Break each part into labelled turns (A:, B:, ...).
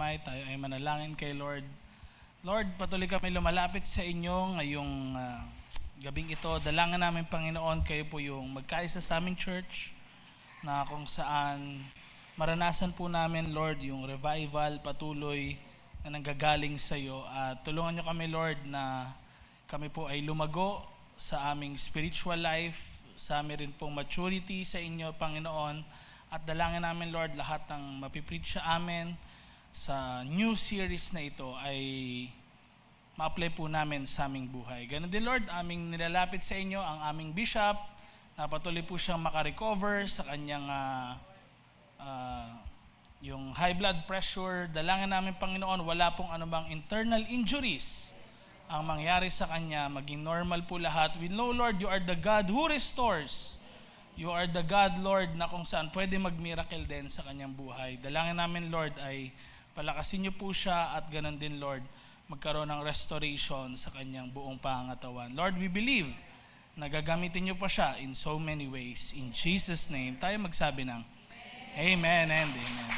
A: kamay, tayo ay manalangin kay Lord. Lord, patuloy kami lumalapit sa inyo ngayong gabing ito. Dalangin namin, Panginoon, kayo po yung magkaisa sa aming church na kung saan maranasan po namin, Lord, yung revival patuloy na nanggagaling sa iyo. At tulungan nyo kami, Lord, na kami po ay lumago sa aming spiritual life, sa amin rin pong maturity sa inyo, Panginoon. At dalangin namin, Lord, lahat ng mapipreach sa amin sa new series na ito ay ma-apply po namin sa aming buhay. Ganun din, Lord, aming nilalapit sa inyo ang aming bishop na patuloy po siyang makarecover sa kanyang yung high blood pressure. Dalangin namin, Panginoon, wala pong anumang internal injuries ang mangyari sa kanya, maging normal po lahat. We know, Lord, you are the God who restores. You are the God, Lord, na kung saan pwede mag-miracle din sa kanyang buhay. Dalangin namin, Lord, ay palakasin niyo po siya at ganun din, Lord, magkaroon ng restoration sa kanyang buong pangangatawan. Lord, we believe na gagamitin niyo pa siya in so many ways. In Jesus' name, tayo magsabi ng Amen and Amen.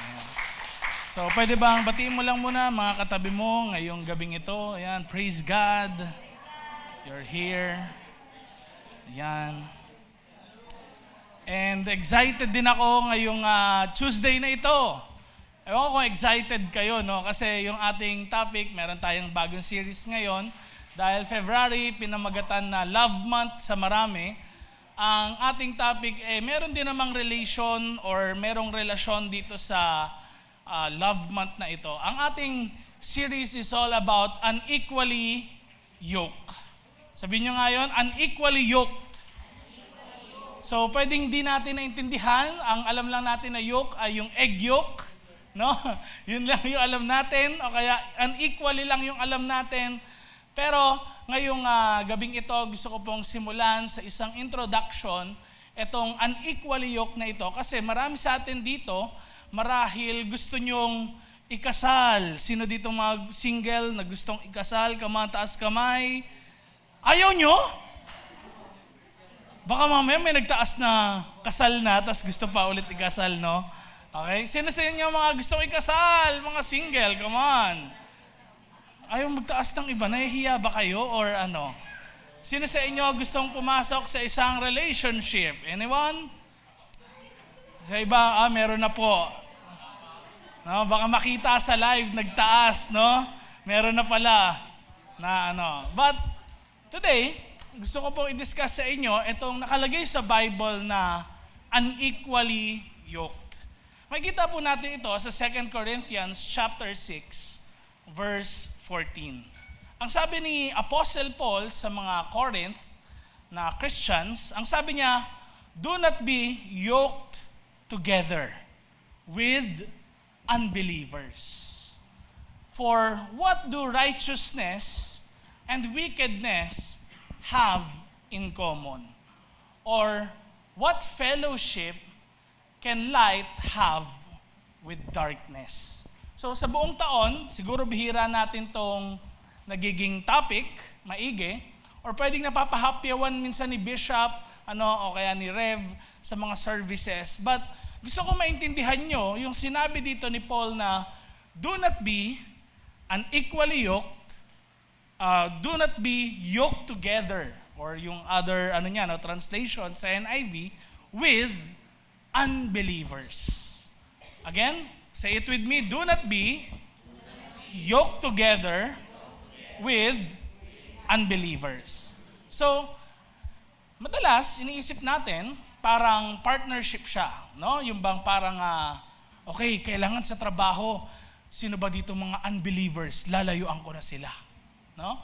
A: So, pwede bang batiin mo lang muna mga katabi mo ngayong gabing ito? Ayan, praise God. You're here. Ayan. And excited din ako ngayong Tuesday na ito. Ewan ko kung excited kayo, no? Kasi yung ating topic, meron tayong bagong series ngayon. Dahil February, pinamagatan na Love Month sa marami. Ang ating topic, meron din namang relation or merong relasyon dito sa Love Month na ito. Ang ating series is all about unequally yoked. Sabihin nyo nga yun, unequally yoked. So, pwedeng di natin naintindihan. Ang alam lang natin na yolk ay yung egg yolk. No? Yun lang yung alam natin. O kaya, unequally lang yung alam natin. Pero, ngayong gabing ito, gusto ko pong simulan sa isang introduction, itong unequally yolk na ito. Kasi marami sa atin dito, marahil gusto nyong ikasal. Sino dito mga single na gustong ikasal? Taas kamay. Ayaw nyo? Baka mamaya may nagtaas na kasal na, tapos gusto pa ulit ikasal, no? Okay? Sino sa inyo mga gustong ikasal? Mga single, come on. Ayaw magtaas ng iba, nahihiya ba kayo or ano? Sino sa inyo gustong pumasok sa isang relationship? Anyone? Sa iba, meron na po. No? Baka makita sa live, nagtaas, no? Meron na pala na ano. But today, gusto ko pong i-discuss sa inyo itong nakalagay sa Bible na unequally yoked. Makikita po natin ito sa 2 Corinthians chapter 6, verse 14. Ang sabi ni Apostle Paul sa mga Corinth na Christians, ang sabi niya, do not be yoked together with unbelievers. For what do righteousness and wickedness have in common? Or what fellowship can light have with darkness? So sa buong taon, siguro bihira natin tong nagiging topic, maigi, or pwedeng napapahapyawan minsan ni Bishop, o kaya ni Rev sa mga services. But gusto ko maintindihan nyo yung sinabi dito ni Paul na do not be unequally yoked, do not be yoked together, or yung other translation sa NIV, with unbelievers. Again, say it with me, do not be yoked together with unbelievers. So, madalas iniisip natin parang partnership siya, no? Yung bang parang okay, kailangan sa trabaho, sino ba dito mga unbelievers, lalayuan ko na sila. No?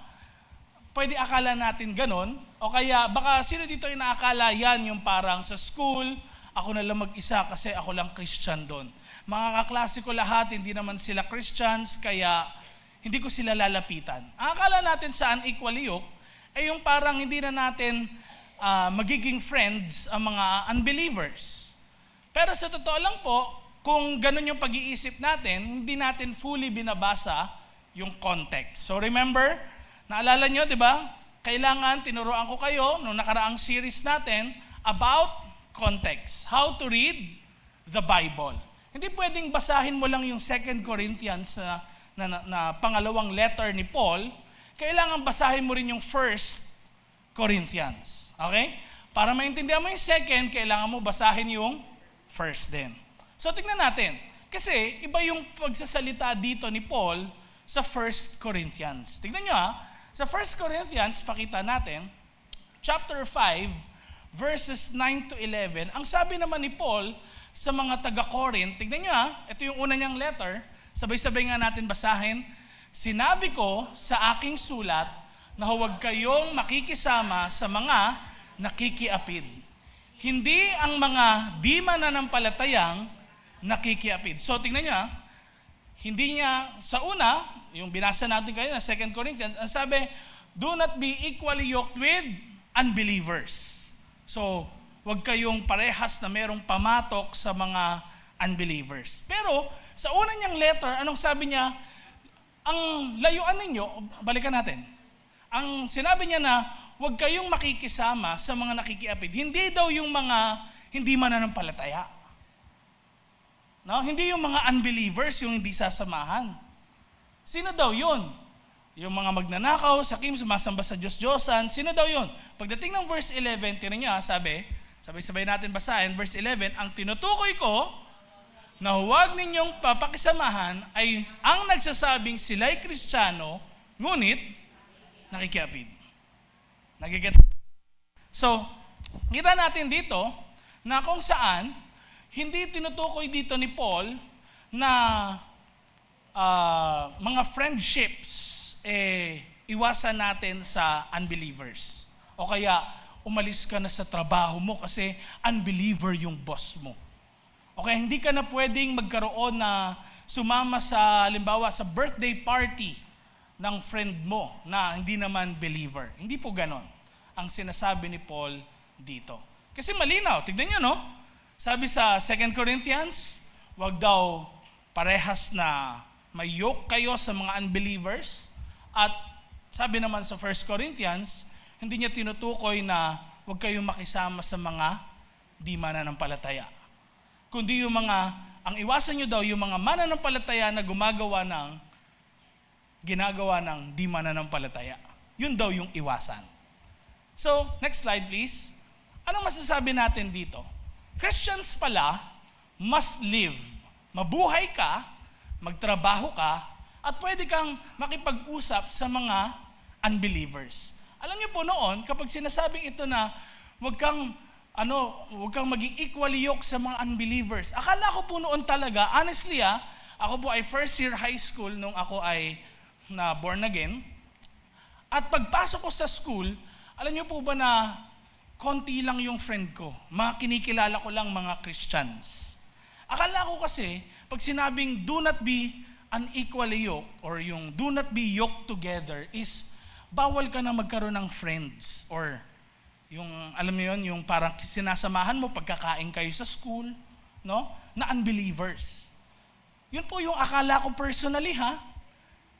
A: Pwede akala natin ganun, o kaya baka sino dito inaakala yan yung parang sa school, ako na lang mag-isa kasi ako lang Christian doon. Mga kaklase ko lahat, hindi naman sila Christians, kaya hindi ko sila lalapitan. Ang akala natin sa unequally yoked ay yung parang hindi na natin magiging friends ang mga unbelievers. Pero sa totoo lang po, kung ganun yung pag-iisip natin, hindi natin fully binabasa yung context. So remember, naalala nyo, di ba? Kailangan, tinuruan ko kayo nung nakaraang series natin about context. How to read the Bible. Hindi pwedeng basahin mo lang yung 2 Corinthians na pangalawang letter ni Paul. Kailangan basahin mo rin yung 1 Corinthians. Okay? Para maintindihan mo yung 2, kailangan mo basahin yung 1 din. So tingnan natin. Kasi iba yung pagsasalita dito ni Paul sa 1 Corinthians. Tingnan nyo sa 1 Corinthians, pakita natin, chapter 5, verses 9 to 11. Ang sabi naman ni Paul sa mga taga-Corinth, tignan nyo ito yung una niyang letter, sabay-sabay nga natin basahin. Sinabi ko sa aking sulat na huwag kayong makikisama sa mga nakikiapid. Hindi ang mga di mananampalatayang nakikiapid. So tignan nyo hindi niya, sa una, yung binasa natin kanina, 2 Corinthians, ang sabi, do not be equally yoked with unbelievers. So, huwag kayong parehas na merong pamatok sa mga unbelievers. Pero, sa una niyang letter, anong sabi niya? Ang layuan ninyo, balikan natin. Ang sinabi niya na, huwag kayong makikisama sa mga nakikiapid. Hindi daw yung mga hindi mananampalataya. No? Hindi yung mga unbelievers yung hindi sasamahan. Sino daw yun? Yung mga magnanakaw, sakim, sumasamba sa Diyos-Diyosan, sino daw yun? Pagdating ng verse 11, tinan niya, sabay-sabay natin basahin, verse 11, ang tinutukoy ko na huwag ninyong papakisamahan ay ang nagsasabing sila'y Kristiyano, ngunit nakikiapid. Nagigets? So, kita natin dito na kung saan hindi tinutukoy dito ni Paul na mga friendships iwasan natin sa unbelievers. O kaya, umalis ka na sa trabaho mo kasi unbeliever yung boss mo. O kaya, hindi ka na pwedeng magkaroon na sumama sa, halimbawa, sa birthday party ng friend mo na hindi naman believer. Hindi po ganon ang sinasabi ni Paul dito. Kasi malinaw, tignan nyo, no? Sabi sa 2 Corinthians, wag daw parehas na may yoke kayo sa mga unbelievers. At sabi naman sa 1 Corinthians, hindi niya tinutukoy na huwag kayong makisama sa mga di mananampalataya. Kundi yung ang iwasan nyo daw yung mga mananampalataya na ginagawa ng di mananampalataya. Yun daw yung iwasan. So, next slide please. Anong masasabi natin dito? Christians pala must live. Mabuhay ka, magtrabaho ka, at pwede kang makipag-usap sa mga unbelievers. Alam niyo po noon, kapag sinasabing ito na huwag kang maging equally yoked sa mga unbelievers. Akala ko po noon talaga, honestly ako po ay first year high school nung ako ay na born again. At pagpasok ko sa school, alam niyo po ba na konti lang yung friend ko. Mga kinikilala ko lang mga Christians. Akala ko kasi, pag sinabing do not be unequally yoked or yung do not be yoked together is bawal ka na magkaroon ng friends or yung alam mo yun, yung parang sinasamahan mo pagkakain kayo sa school, no? Na unbelievers. Yun po yung akala ko personally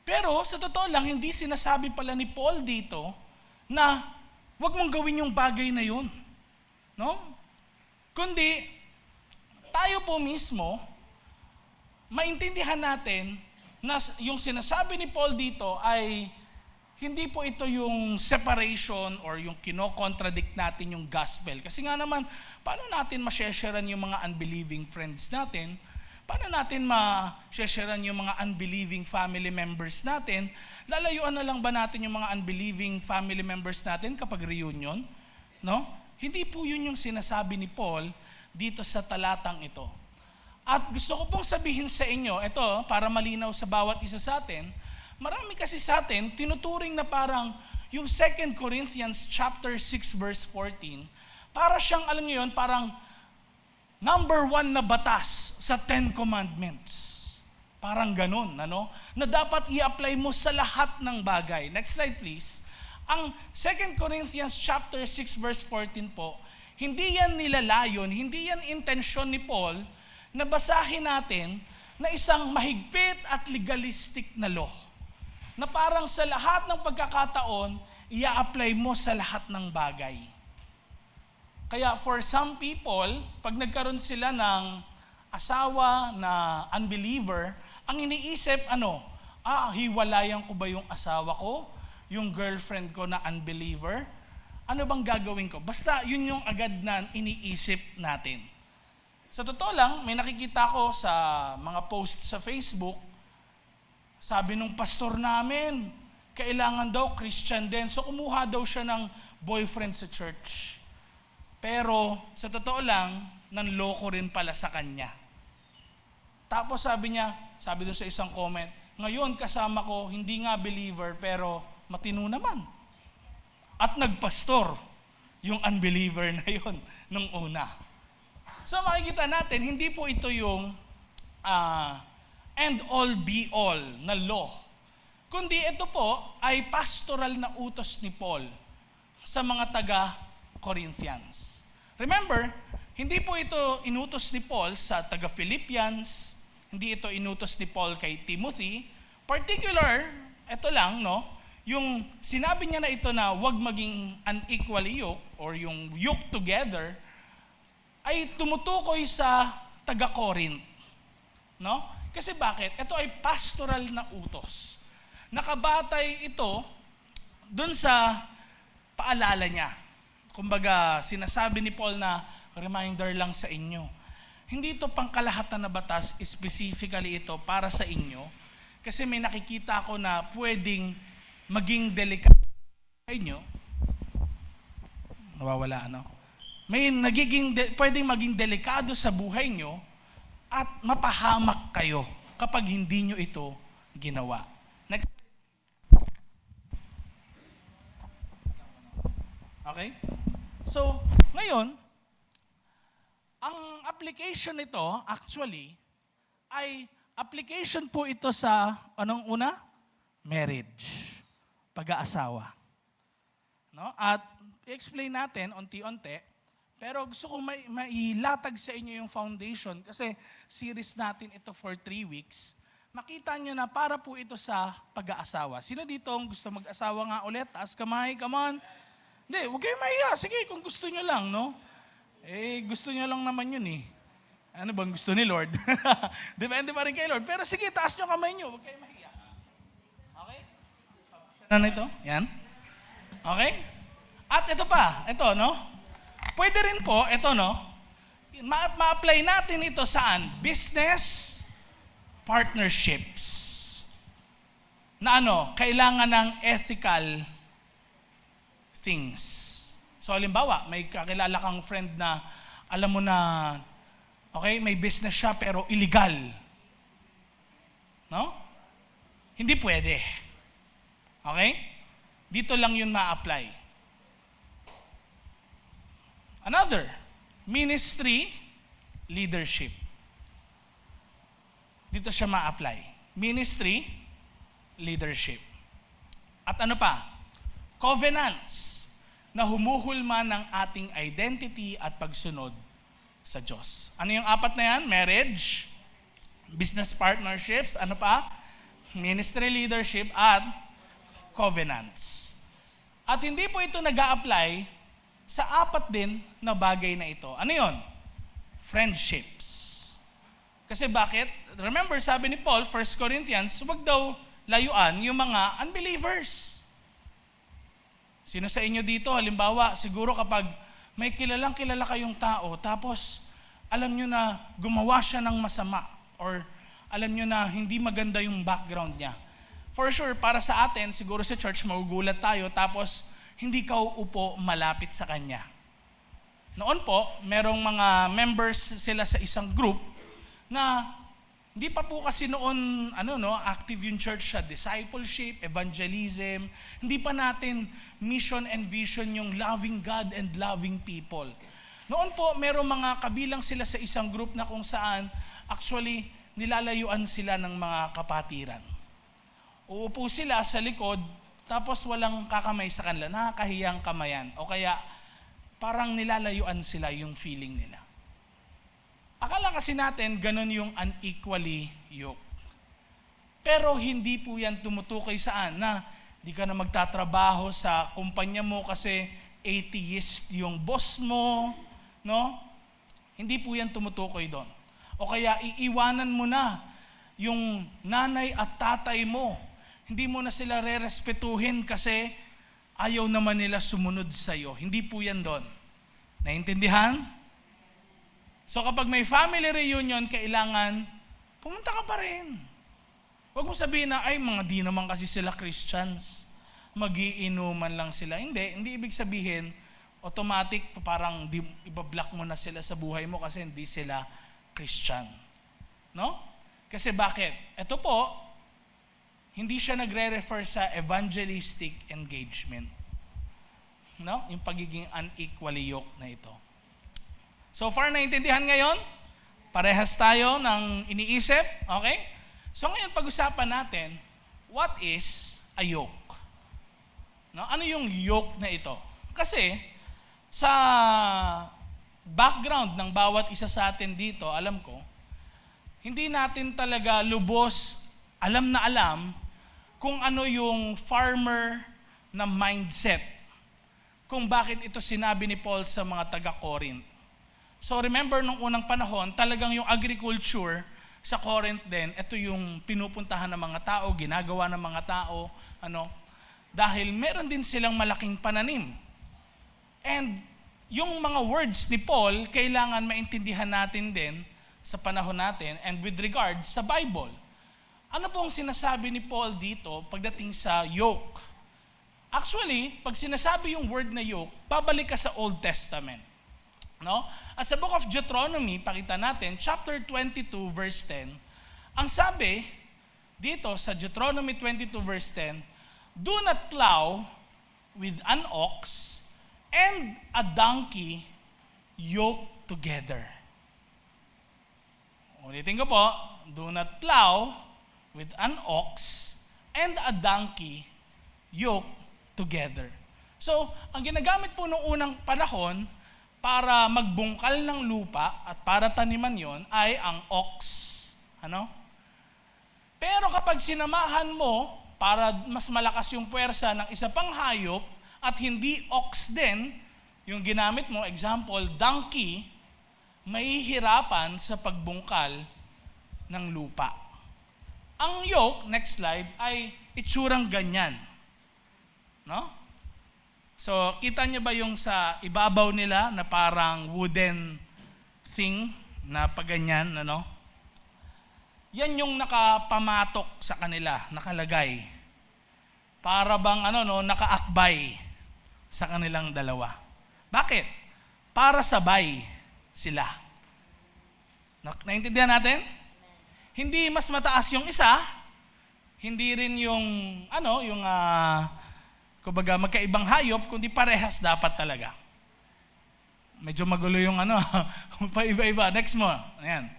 A: Pero sa totoo lang, hindi sinasabi pala ni Paul dito na huwag mong gawin yung bagay na yun. No? Kundi, tayo po mismo, maintindihan natin na yung sinasabi ni Paul dito ay hindi po ito yung separation or yung kino-contradict natin yung gospel. Kasi nga naman, paano natin ma-sharean yung mga unbelieving friends natin? Paano natin ma-sharean yung mga unbelieving family members natin? Lalayuan na lang ba natin yung mga unbelieving family members natin kapag reunion? No? Hindi po yun yung sinasabi ni Paul dito sa talatang ito. At gusto ko pong sabihin sa inyo, ito para malinaw sa bawat isa sa atin, marami kasi sa atin tinuturing na parang yung 2 Corinthians chapter 6 verse 14, para siyang, alam niyo yun, parang number 1 na batas sa 10 commandments. Parang ganun, na dapat i-apply mo sa lahat ng bagay. Next slide please. Ang 2 Corinthians chapter 6 verse 14 po, hindi yan nilalayon, hindi yan intensyon ni Paul na basahin natin na isang mahigpit at legalistic na law. Na parang sa lahat ng pagkakataon, i-apply mo sa lahat ng bagay. Kaya for some people, pag nagkaroon sila ng asawa na unbeliever, ang iniisip, hiwalayan ko ba yung asawa ko? Yung girlfriend ko na unbeliever? Ano bang gagawin ko? Basta yun yung agad na iniisip natin. Sa totoo lang, may nakikita ko sa mga posts sa Facebook, sabi nung pastor namin, kailangan daw Christian din. So kumuha daw siya ng boyfriend sa church. Pero sa totoo lang, nanloko rin pala sa kanya. Tapos sabi doon sa isang comment, ngayon kasama ko, hindi nga believer, pero matino naman. At nagpastor yung unbeliever na yon nung una. So makikita natin, hindi po ito yung end all be all na law. Kundi ito po ay pastoral na utos ni Paul sa mga taga-Corinthians. Remember, hindi po ito inutos ni Paul sa taga-Philippians, hindi ito inutos ni Paul kay Timothy. Particular, ito lang, yung sinabi niya na ito na huwag maging unequally yoke or yung yoke together, ay tumutukoy sa taga-Corinth. Kasi bakit? Ito ay pastoral na utos. Nakabatay ito dun sa paalala niya. Kumbaga, sinasabi ni Paul na reminder lang sa inyo. Hindi ito pangkalahatan na batas, specifically ito para sa inyo. Kasi may nakikita ko na pwedeng maging delikado sa inyo. Nawawala, May pwedeng maging delikado sa buhay nyo at mapahamak kayo kapag hindi nyo ito ginawa. Next. Okay? So, ngayon, ang application nito, actually, ay application po ito sa, anong una? Marriage. Pag-aasawa. At i-explain natin unti-unti, pero gusto kong mailatag sa inyo yung foundation kasi series natin ito for 3 weeks. Makita nyo na para po ito sa pag-aasawa. Sino dito ang gusto mag-asawa nga ulit? Taas kamay, come on. Hindi, huwag kayo mahiya. Sige, kung gusto nyo lang, gusto nyo lang naman yun eh. Ano bang gusto ni Lord? Depende pa rin kay Lord. Pero sige, taas nyo kamay nyo. Huwag kayo mahiya. Okay? Ano ito? Yan. Okay? At ito pa. Ito, Pwede rin po, ito, ma-apply natin ito saan? Business partnerships. Na kailangan ng ethical things. So, halimbawa, may kakilala kang friend na, alam mo na, okay, may business siya pero illegal. Hindi pwede. Okay? Dito lang yun ma-apply. Another, ministry leadership. Dito siya ma-apply. Ministry leadership. At ano pa? Covenants na humuhulma ng ating identity at pagsunod sa Diyos. Ano yung 4 na yan? Marriage, business partnerships, ano pa? Ministry leadership at covenants. At hindi po ito nag-a-apply sa 4 din na bagay na ito. Ano yon? Friendships. Kasi bakit? Remember, sabi ni Paul, 1 Corinthians, huwag daw layuan yung mga unbelievers. Sino sa inyo dito, halimbawa, siguro kapag may kilala kayong tao, tapos alam nyo na gumawa siya ng masama, or alam nyo na hindi maganda yung background niya. For sure, para sa atin, siguro sa church, magugulat tayo, tapos hindi ka uupo malapit sa kanya. Noon po, merong mga members sila sa isang group na hindi pa po kasi noon active yung church sa discipleship, evangelism. Hindi pa natin mission and vision yung loving God and loving people. Noon po, merong mga kabilang sila sa isang group na kung saan actually nilalayuan sila ng mga kapatiran. Uupo sila sa likod, tapos walang kakamay sa kanila, nakakahiyang kamayan. O kaya parang nilalayuan sila yung feeling nila. Akala kasi natin ganun yung unequally yoke. Pero hindi po yan tumutukoy saan na di ka na magtatrabaho sa kumpanya mo kasi atheist yung boss mo. Hindi po yan tumutukoy doon. O kaya iiwanan mo na yung nanay at tatay mo. Hindi mo na sila rerespetuhin kasi ayaw naman nila sumunod sa'yo. Hindi po yan doon. Naintindihan? So kapag may family reunion, kailangan pumunta ka pa rin. Huwag mo sabihin na, ay mga di naman kasi sila Christians. Magiinuman lang sila. Hindi ibig sabihin, automatic parang ibablock mo na sila sa buhay mo kasi hindi sila Christian. No? Kasi bakit? Ito po, hindi siya nagre-refer sa evangelistic engagement. No? Yung pagiging unequally yoked na ito. So far, naintindihan ngayon? Parehas tayo ng iniisip? Okay? So ngayon, pag-usapan natin, what is a yoke? No? Ano yung yoke na ito? Kasi, sa background ng bawat isa sa atin dito, alam ko, hindi natin talaga lubos alam na alam kung ano yung farmer na mindset. Kung bakit ito sinabi ni Paul sa mga taga-Corinth. So remember, nung unang panahon, talagang yung agriculture sa Corinth din, ito yung pinupuntahan ng mga tao, ginagawa ng mga tao, dahil meron din silang malaking pananim. And yung mga words ni Paul, kailangan maintindihan natin din sa panahon natin and with regard sa Bible. Ano pong sinasabi ni Paul dito pagdating sa yoke? Actually, pag sinasabi yung word na yoke, babalik ka sa Old Testament. No? At sa book of Deuteronomy, pakita natin, chapter 22, verse 10, ang sabi dito sa Deuteronomy 22, verse 10, do not plow with an ox and a donkey yoked together. Ulitin ko po, do not plow with an ox and a donkey yoked together. So, ang ginagamit po noong unang panahon para magbungkal ng lupa at para taniman yon ay ang ox. Pero kapag sinamahan mo para mas malakas yung puwersa ng isa pang hayop at hindi ox din, yung ginamit mo, example, donkey, mahihirapan sa pagbungkal ng lupa. Ang yoke, next slide, ay itsurang ganyan. No? So, kita niyo ba yung sa ibabaw nila na parang wooden thing na paganyan, Yan yung nakapamatok sa kanila, nakalagay. Para bang nakaakbay sa kanilang dalawa. Bakit? Para sabay sila. Naintindihan natin? Hindi mas mataas yung isa, hindi rin yung kumbaga magkaibang hayop, kundi parehas dapat talaga. Medyo magulo yung pa-iba-iba. Next mo. Ayan.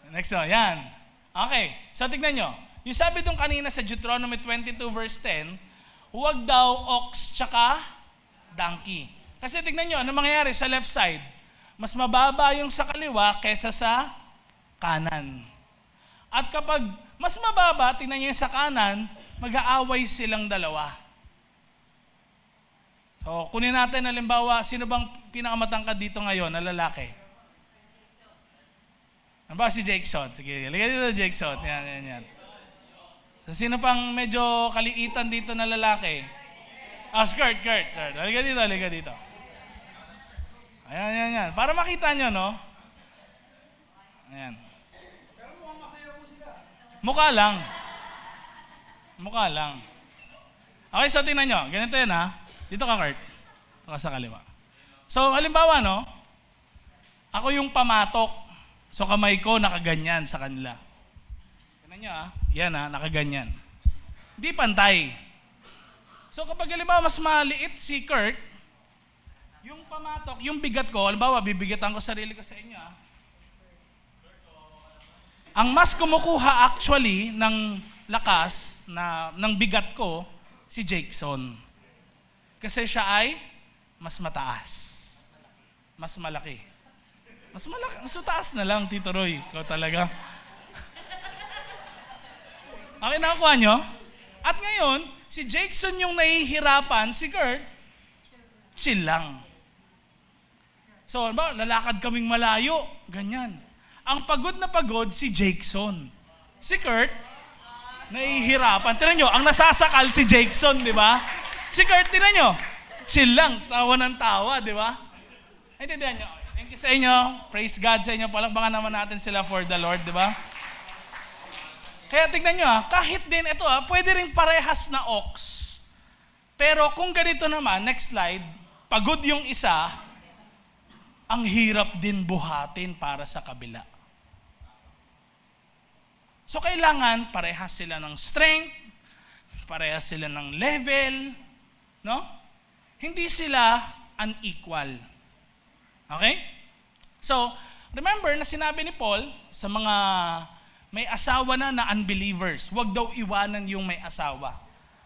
A: Next mo. Ayan. Okay. So tignan nyo. Yung sabi dong kanina sa Deuteronomy 22 verse 10, huwag daw ox tsaka donkey. Kasi tignan nyo, ano mangyayari sa left side? Mas mababa yung sa kaliwa kesa sa kanan. At kapag mas mababa, tignan nyo yung sa kanan, mag-aaway silang dalawa. So, kunin natin halimbawa, sino bang pinakamatangkad dito ngayon na lalaki? Ano ba si Jackson? Sige, halika dito Jackson. Yan. So, sino pang medyo kaliitan dito na lalaki? Kurt. Halika dito. Ayan. Para makita nyo, no? Ayan. Pero mukhang masaya po sila. Mukha lang. Okay, so tingnan nyo. Ganito yan, ha? Dito ka, Kurt. Dito ka sa kaliwa. So, halimbawa, no? Ako yung pamatok. So, kamay ko nakaganyan sa kanila. Tingnan nyo, ha? Yan, ha? Nakaganyan. Di pantay. So, kapag halimbawa mas maliit si Kurt, yung pamatok, yung bigat ko, halimbawa, bibigatan ko sarili ko sa inyo, ha? Ang mas kumukuha actually ng lakas ng bigat ko, si Jackson. Kasi siya ay mas mataas. Mas malaki. Mas mataas na lang, Tito Roy. Ikaw talaga. Okay, nakakuha nyo? At ngayon, si Jackson yung nahihirapan, si Kurt, chill lang. So, lalakad kaming malayo. Ganyan. Ang pagod na pagod, si Jackson. Si Kurt, nahihirapan. Tignan nyo, ang nasasakal si Jackson, di ba? Si Kurt, tignan nyo, chill lang, tawa ng tawa, di ba? Naintindihan nyo? Thank you sa inyo. Praise God sa inyo. Palakpakan naman natin sila for the Lord, di ba? Kaya tignan nyo kahit din ito pwede rin parehas na ox. Pero kung ganito naman, next slide, pagod yung isa, ang hirap din buhatin para sa kabila. So kailangan parehas sila ng strength, parehas sila ng level, no? Hindi sila unequal. Okay? So, remember na sinabi ni Paul sa mga may asawa na unbelievers, huwag daw iwanan yung may asawa.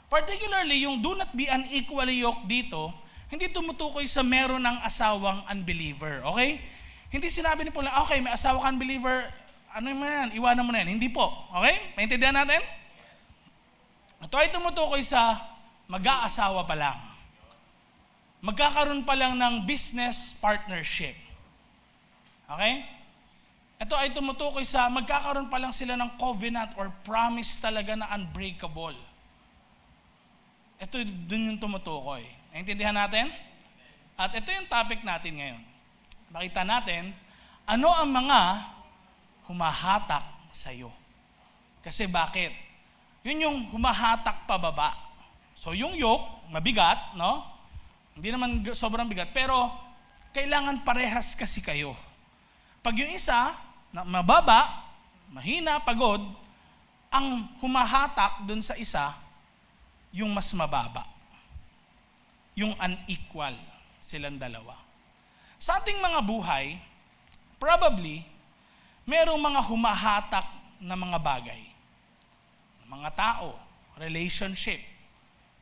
A: Particularly, yung do not be unequally yoked dito, hindi tumutukoy sa meron ng asawang unbeliever. Okay? Hindi sinabi ni Paul na, okay, may asawa ka unbeliever, ano mo yan, iwanan mo na yan. Hindi po. Okay? Maintindihan natin? Ito ay tumutukoy sa mag-aasawa pa lang. Magkakaroon pa lang ng business partnership. Okay? Ito ay tumutukoy sa magkakaroon pa lang sila ng covenant or promise talaga na unbreakable. Ito dun yung tumutukoy. Naintindihan natin? At ito yung topic natin ngayon. Makita natin, ano ang mga humahatak sa iyo. Kasi bakit? Yun yung humahatak pababa. So yung yoke, mabigat, no? Hindi naman sobrang bigat, pero kailangan parehas kasi kayo. Pag yung isa, na mababa, mahina, pagod, ang humahatak dun sa isa, yung mas mababa. Yung unequal silang dalawa. Sa ating mga buhay, probably, merong mga humahatak na mga bagay. Mga tao, relationship.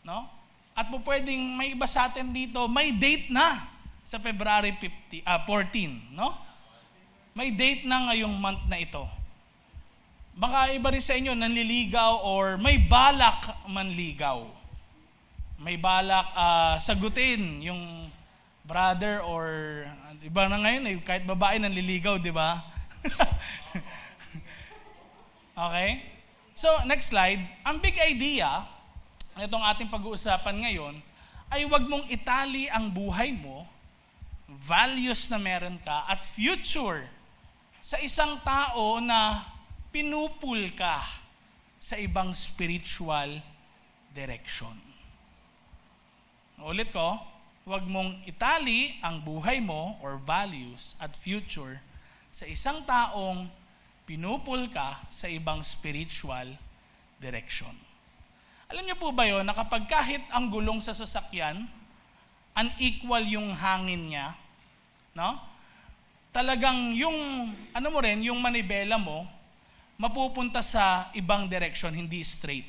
A: No? At po pwedeng may iba sa atin dito, may date na sa February 14. No? May date na ngayong month na ito. Baka iba rin sa inyo, nanliligaw or may balak manligaw. May balak sagutin yung brother or iba na ngayon kahit babae nanliligaw, di ba? Okay? So, next slide. Ang big idea, itong ating pag-uusapan ngayon, ay huwag mong itali ang buhay mo, values na meron ka, at future sa isang tao na pinupul ka sa ibang spiritual direction. Ulit ko, huwag mong itali ang buhay mo or values at future sa isang taong pinupul ka sa ibang spiritual direction. Alam niyo po ba yun, na kapag kahit ang gulong sa sasakyan, unequal yung hangin niya, no? Talagang yung, yung manibela mo, mapupunta sa ibang direction, hindi straight.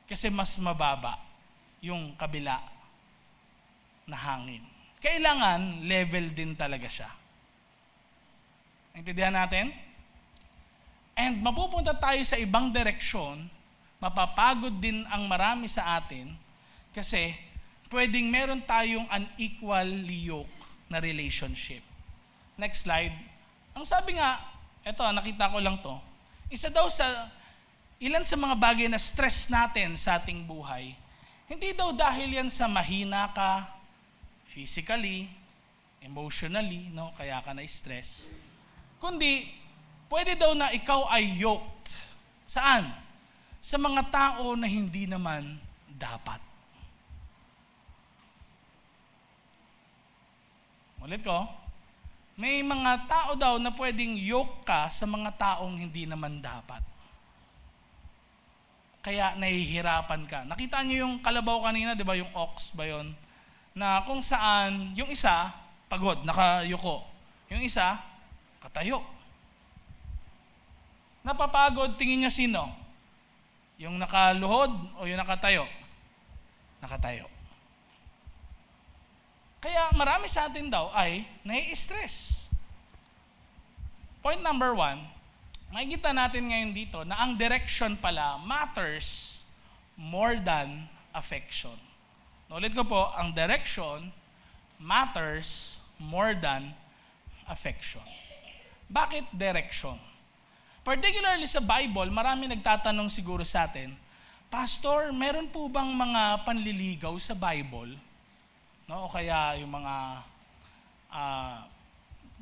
A: Kasi mas mababa yung kabila na hangin. Kailangan level din talaga siya. Naintindihan natin? And mapupunta tayo sa ibang direksyon, mapapagod din ang marami sa atin kasi pwedeng meron tayong unequally yoked na relationship. Next slide. Ang sabi nga, eto, nakita ko lang to, isa daw sa ilan sa mga bagay na stress natin sa ating buhay, hindi daw dahil yan sa mahina ka, physically, emotionally, no, kaya ka na-stress, kundi pwede daw na ikaw ay yoked. Saan? Sa mga tao na hindi naman dapat. Ulit ko, may mga tao daw na pwedeng yoke ka sa mga taong hindi naman dapat. Kaya nahihirapan ka. Nakita niyo yung kalabaw kanina, di ba? Yung ox ba yun? Na kung saan, yung isa, pagod, nakayuko. Yung isa, katayo. Napapagod, tingin niya sino? Yung nakaluhod o yung nakatayo? Nakatayo. Kaya marami sa atin daw ay nai-stress. Point number 1, makikita natin ngayon dito na ang direction pala matters more than affection. Ulit ko po, ang direction matters more than affection. Bakit direction? Particularly sa Bible, marami nagtatanong siguro sa atin, Pastor, meron po bang mga panliligaw sa Bible? No? O kaya yung mga,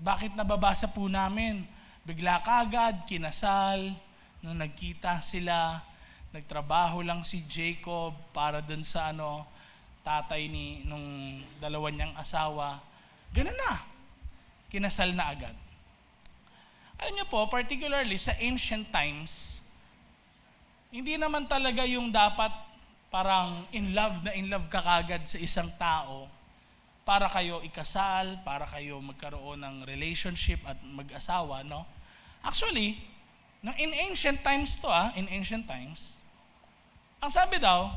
A: bakit nababasa po namin? Bigla kagad, kinasal, nung nagkita sila, nagtrabaho lang si Jacob para dun sa tatay nung dalawa niyang asawa. Ganun na. Kinasal na agad. Alam niyo po, particularly sa ancient times, hindi naman talaga yung dapat parang in love ka kagad sa isang tao para kayo ikasal, para kayo magkaroon ng relationship at mag-asawa, no? Actually, in ancient times in ancient times, ang sabi daw,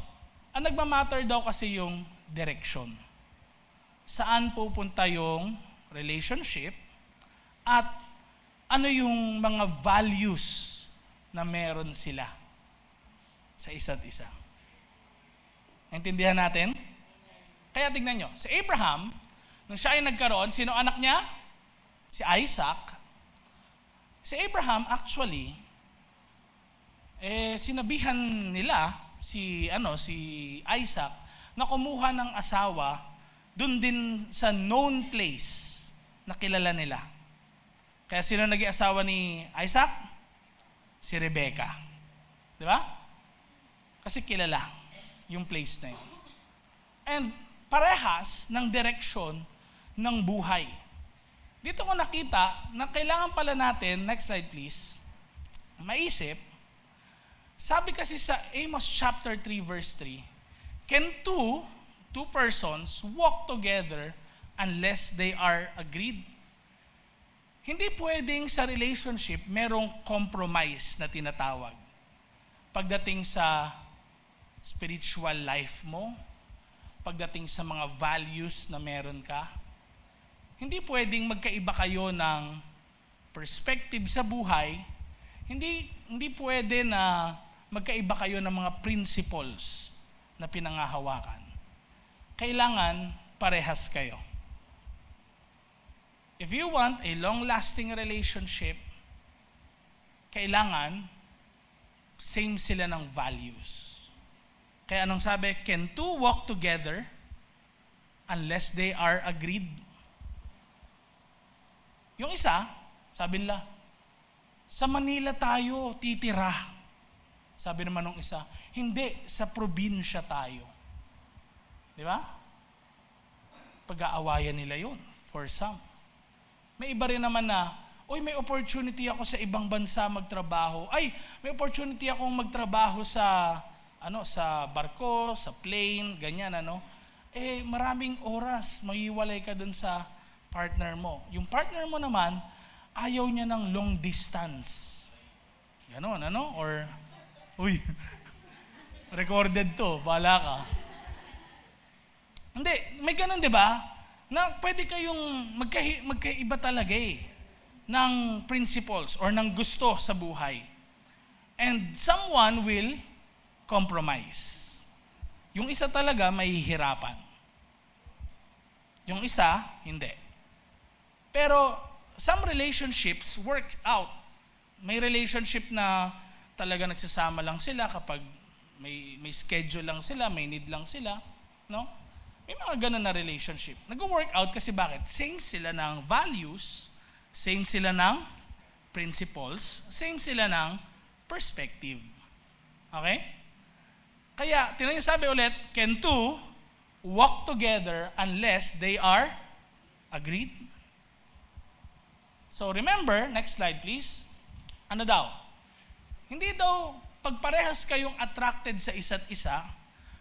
A: ang nagmamatter daw kasi yung direction. Saan pupunta yung relationship at ano yung mga values na meron sila sa isa't isa. Naintindihan natin? Kaya tignan nyo, si Abraham, nung siya ay nagkaroon, sino anak niya? Si Isaac. Si Abraham actually, sinabihan nila si Isaac na kumuha ng asawa dun din sa known place na kilala nila. Kaya sino naging asawa ni Isaac? Si Rebecca. Di ba? Kasi kilala yung place na yun. And parehas ng direksyon ng buhay. Dito ko nakita na kailangan pala natin, next slide please, maisip, sabi kasi sa Amos chapter 3 verse 3, can two persons walk together unless they are agreed? Hindi pwedeng sa relationship merong compromise na tinatawag. Pagdating sa spiritual life mo, pagdating sa mga values na meron ka, hindi pwedeng magkaiba kayo ng perspective sa buhay, hindi pwede na magkaiba kayo ng mga principles na pinangahawakan. Kailangan parehas kayo. If you want a long-lasting relationship, kailangan same sila ng values. Kaya anong sabi? Can two walk together unless they are agreed? Yung isa, sabi nila, sa Manila tayo titira. Sabi naman ng isa, hindi, sa probinsya tayo. Di ba? Pag-aawayan nila yun, for some. May iba rin naman na, may opportunity ako sa ibang bansa magtrabaho. May opportunity akong magtrabaho sa barko, sa plane, ganyan, maraming oras, mahiwalay ka dun sa partner mo. Yung partner mo naman, ayaw niya ng long distance. Ganon, Or, recorded to, bahala ka. Hindi, may ganon, di ba? Na pwede kayong magkaiba talaga ng principles or ng gusto sa buhay. And someone will compromise. Yung isa talaga mahihirapan. Yung isa, hindi. Pero some relationships work out. May relationship na talaga nagsasama lang sila kapag may schedule lang sila, may need lang sila, no? May mga ganun na relationship. Nag-work out kasi bakit? Same sila ng values, same sila ng principles, same sila ng perspective. Okay? Kaya, tingnan niyo sabi ulit, can two walk together unless they are agreed? So remember, next slide please. Ano daw? Hindi daw, pag parehas kayong attracted sa isa't isa,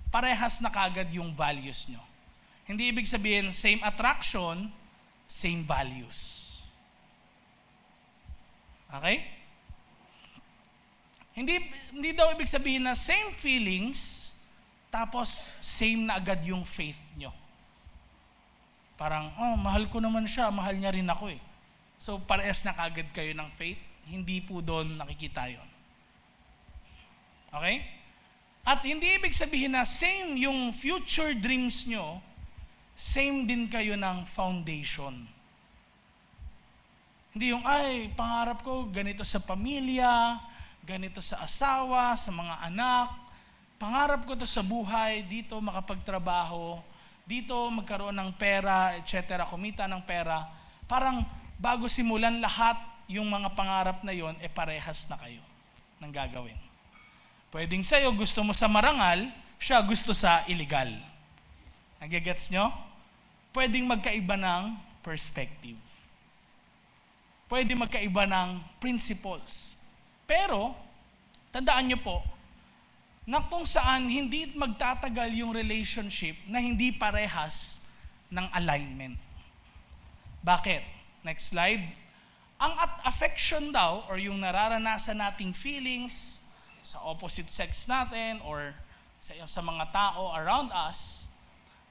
A: parehas na kagad yung values nyo. Hindi ibig sabihin, same attraction, same values. Okay? Hindi daw ibig sabihin na same feelings, tapos same na agad yung faith nyo. Parang, mahal ko naman siya, mahal niya rin ako eh. So, parehas na kagad kayo ng faith, hindi po doon nakikita yon. Okay? At hindi ibig sabihin na same yung future dreams nyo, same din kayo ng foundation. Hindi yung, ay, pangarap ko ganito sa pamilya, ganito sa asawa, sa mga anak. Pangarap ko to sa buhay, dito makapagtrabaho, dito magkaroon ng pera, etc., kumita ng pera. Parang bago simulan lahat, yung mga pangarap na yon, parehas na kayo ng gagawin. Pwedeng sa'yo, gusto mo sa marangal, siya gusto sa illegal. Nagigets nyo? Pwedeng magkaiba ng perspective. Pwede magkaiba ng principles. Pero, tandaan nyo po, na kung saan hindi magtatagal yung relationship na hindi parehas ng alignment. Bakit? Next slide. Ang affection daw, or yung nararanasan nating feelings sa opposite sex natin, or sa mga tao around us,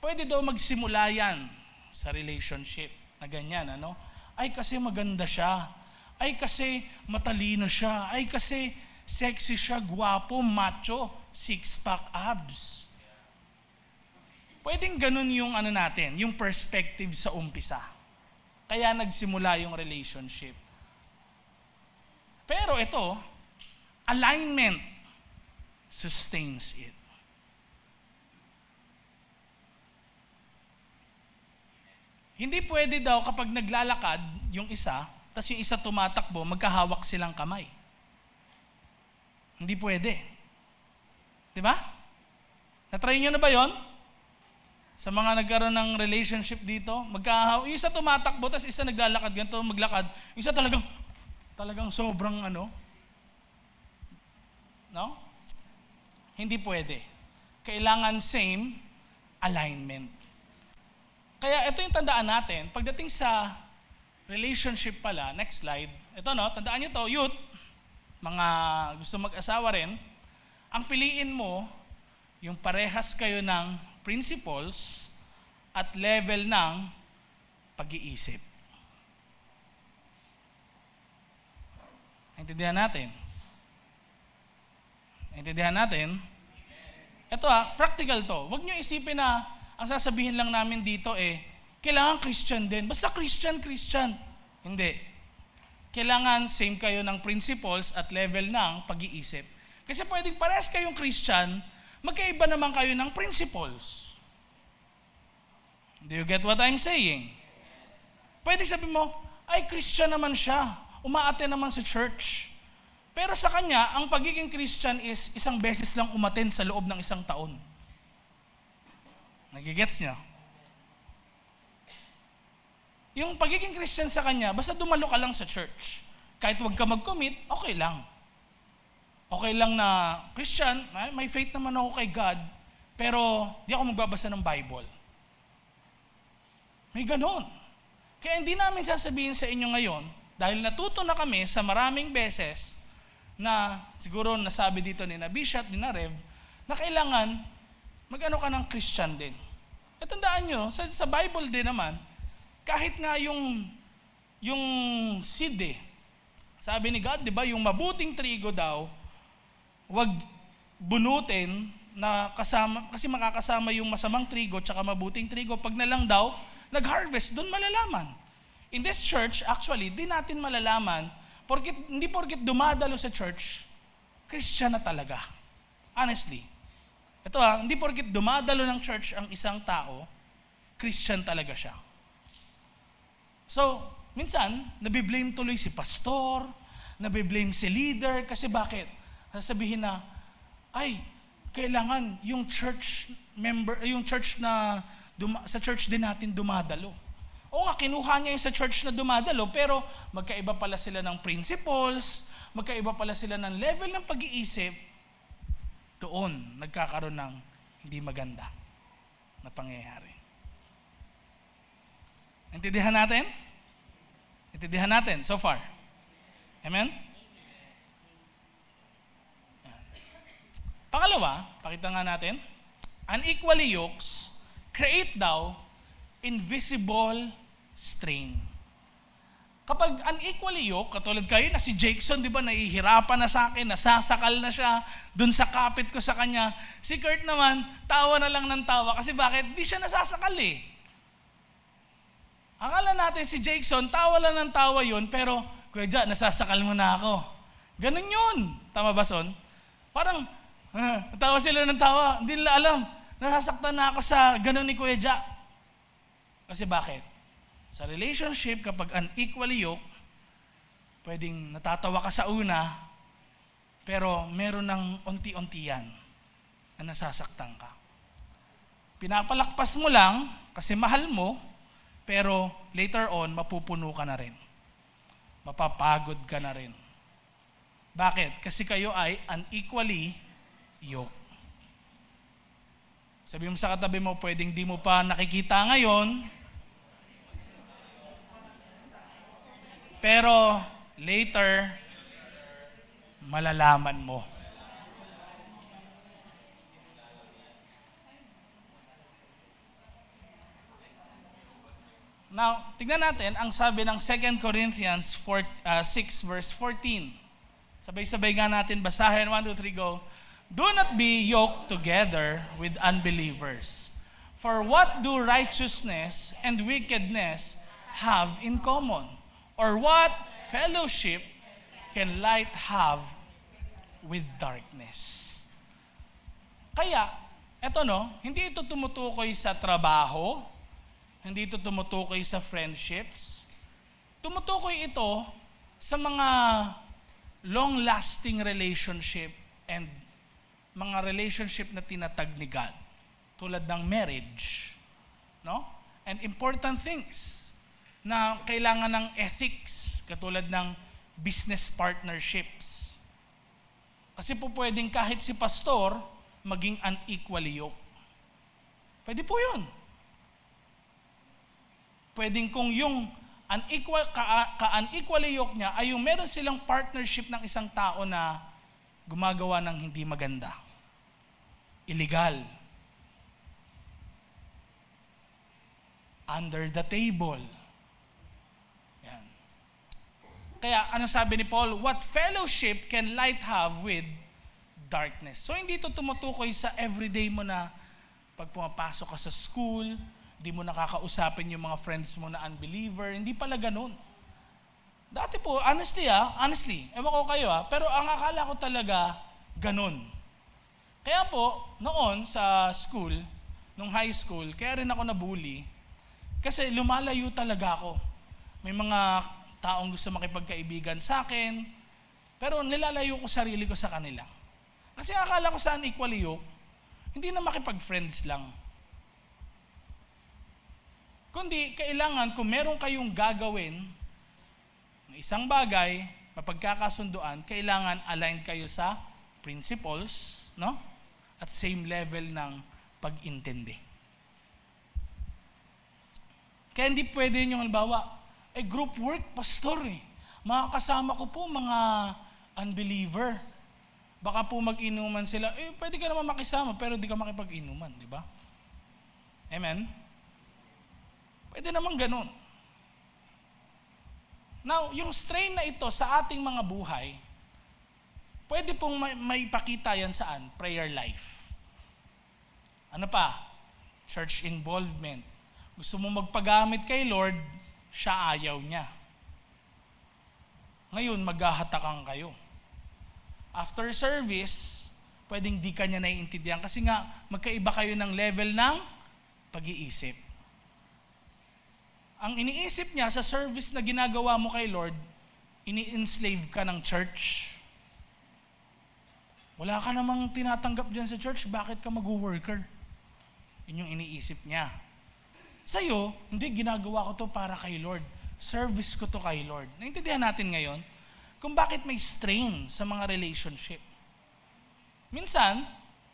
A: pwede daw magsimula yan sa relationship na ganyan, ano? Ay kasi maganda siya. Ay kasi matalino siya. Ay kasi sexy siya, gwapo, macho, six-pack abs. Pwedeng ganun yung natin, yung perspective sa umpisa. Kaya nagsimula yung relationship. Pero ito, alignment sustains it. Hindi pwede daw kapag naglalakad yung isa, tapos yung isa tumatakbo, magkahawak silang kamay. Hindi pwede. Di ba? Na-try nyo na ba yon? Sa mga nagkaroon ng relationship dito, yung isa tumatakbo, tapos isa naglalakad, ganito maglakad, yung isa talagang sobrang no? Hindi pwede. Kailangan same alignment. Kaya ito yung tandaan natin, pagdating sa relationship pala, next slide, ito tandaan nyo to, youth, mga gusto mag-asawa rin, ang piliin mo, yung parehas kayo ng principles at level ng pag-iisip. Intindihan natin? Ito practical to. Huwag nyo isipin na ang sasabihin lang namin dito kailangan Christian din. Basta Christian. Hindi. Kailangan same kayo ng principles at level ng pag-iisip. Kasi pwedeng parehas kayong Christian, magkaiba naman kayo ng principles. Do you get what I'm saying? Pwede sabihin mo, ay Christian naman siya. Umaate naman sa church. Pero sa kanya, ang pagiging Christian is isang beses lang umaten sa loob ng isang taon. Nagigets niyo? Yung pagiging Christian sa kanya, basta dumalo ka lang sa church. Kahit wag ka mag-commit, okay lang. Okay lang na Christian, may faith naman ako kay God, pero di ako magbabasa ng Bible. May ganon. Kaya hindi namin sasabihin sa inyo ngayon, dahil natuto na kami sa maraming beses na siguro nasabi dito ni na Bishop, ni na Rev, na kailangan mag-ano ka ng Christian din. At tandaan nyo, sa Bible din naman, kahit nga yung seed sabi ni God, di ba, yung mabuting trigo daw, wag bunutin na kasama, kasi makakasama yung masamang trigo tsaka mabuting trigo. Pag na lang daw, nag-harvest, doon malalaman. In this church, actually, di natin malalaman, hindi porkit dumadalo sa church, Christian na talaga. Honestly. Ito hindi porkit dumadalo ng church ang isang tao, Christian talaga siya. So, minsan, nabiblame tuloy si pastor, nabiblame si leader, kasi bakit? Sasabihin na, ay, kailangan yung church member, yung church na, sa church din natin dumadalo. O nga, kinuha niya yung sa church na dumadalo, pero magkaiba pala sila ng principles, magkaiba pala sila ng level ng pag-iisip, doon nagkakaroon ng hindi maganda na pangyayari. Intindihan natin? Intindihan natin so far? Amen? Yan. Pangalawa, pakita nga natin, unequally yokes create daw invisible strain. Kapag unequally yoke, katulad kayo na si Jackson, di ba, nahihirapan na sa akin, nasasakal na siya, dun sa kapit ko sa kanya. Si Kurt naman, tawa na lang ng tawa. Kasi bakit? Di siya nasasakal Akala natin si Jackson, tawa lang ng tawa yun, pero, Kuya Ja, nasasakal mo na ako. Ganun yun. Tama ba, Son? Parang, tawa sila ng tawa. Hindi nila alam. Nasasaktan na ako sa ganun ni Kuya Ja. Kasi bakit? Sa relationship, kapag unequally yoked, pwedeng natatawa ka sa una, pero meron ng unti-unti yan na nasasaktan ka. Pinapalakpas mo lang kasi mahal mo, pero later on, mapupuno ka na rin. Mapapagod ka na rin. Bakit? Kasi kayo ay unequally yoked. Sabi mo sa katabi mo, pwedeng di mo pa nakikita ngayon, pero later, malalaman mo. Now, tignan natin ang sabi ng 2 Corinthians 6 verse 14. Sabay-sabay nga natin basahin. 1, 2, 3, go. Do not be yoked together with unbelievers. For what do righteousness and wickedness have in common? Or what fellowship can light have with darkness? Kaya, eto hindi ito tumutukoy sa trabaho, hindi ito tumutukoy sa friendships. Tumutukoy ito sa mga long-lasting relationship and mga relationship na tinatag ni God. Tulad ng marriage. No? And important things na kailangan ng ethics, katulad ng business partnerships. Kasi po pwedeng kahit si pastor, maging unequally yoked. Pwede po yun. Pwedeng kung yung ka-unequally yoked niya ay yung meron silang partnership ng isang tao na gumagawa ng hindi maganda. Illegal. Under the table. Yan. Kaya, ano sabi ni Paul? What fellowship can light have with darkness? So, hindi ito tumutukoy sa everyday mo na pag pumapasok ka sa school, di mo nakakausapin yung mga friends mo na unbeliever. Hindi pala ganun. Dati po, honestly, ewan ko kayo pero ang akala ko talaga ganun. Kaya po, noon sa school, nung high school, kaya rin ako nabully, kasi lumalayo talaga ako. May mga taong gusto makipagkaibigan sa akin, pero nilalayo ko sarili ko sa kanila. Kasi akala ko sa unequally yoked, hindi na makipag-friends lang. Kundi kailangan kung meron kayong gagawin ng isang bagay, mapagkakasunduan, kailangan aligned kayo sa principles, no? At same level ng pag-intindi. Kaya hindi pwede yung halimbawa, group work, pastor Mga kasama ko po, mga unbeliever. Baka po mag-inuman sila, pwede ka naman makisama, pero di ka makipag-inuman, di ba? Amen? Pwede naman ganun. Now, yung strain na ito sa ating mga buhay, pwede pong maipakita yan saan? Prayer life. Ano pa? Church involvement. Gusto mo magpagamit kay Lord, siya ayaw niya. Ngayon, maghahatakan kayo. After service, pwedeng di ka niya naiintindihan kasi nga, magkaiba kayo ng level ng pag-iisip. Ang iniisip niya sa service na ginagawa mo kay Lord, ini-enslave ka ng church. Wala ka namang tinatanggap dyan sa church, bakit ka mag-worker? Yun yung iniisip niya. Sa'yo, hindi, ginagawa ko to para kay Lord. Service ko to kay Lord. Naintindihan natin ngayon kung bakit may strain sa mga relationship. Minsan,